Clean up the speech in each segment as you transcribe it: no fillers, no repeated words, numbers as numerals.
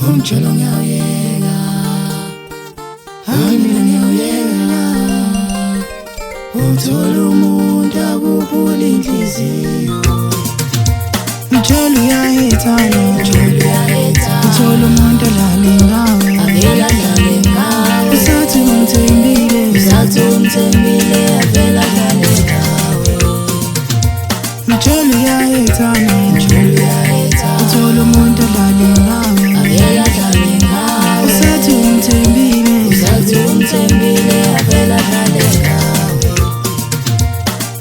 umjolo ngiyawuyeka, mina ngiyawuyeka. Uthola umuntu akubhula inhliziyo, umjolo uyahethana, uthola umuntu alale ngawe, usathi umthembile, avela adlale ngawe. Umjolo uyahethana, uthola umuntu alale ngawe, usathi umthembile, avela adlale ngawe.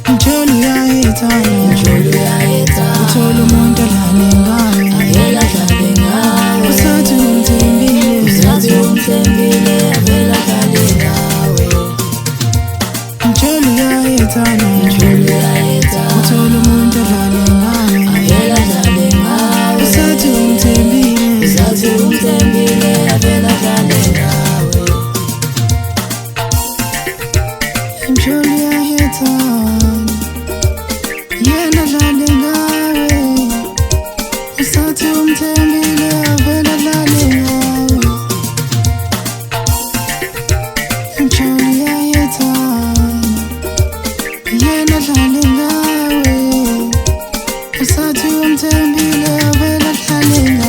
Umjolo uyahethana, uthola umuntu alale ngawe, usathi umthembile, avela adlale ngawe. Umjolo uyahethana, uthola umuntu alale ngawe, usathi umthembile, avela adlale ngawe. Umjolo uyahethana, yena adlale ngawe, usathi umthembile, avela adlale ngawe. Umjolo uyahethana, yena adlale ngawe, usathi umthembile, avela adlale ngawe.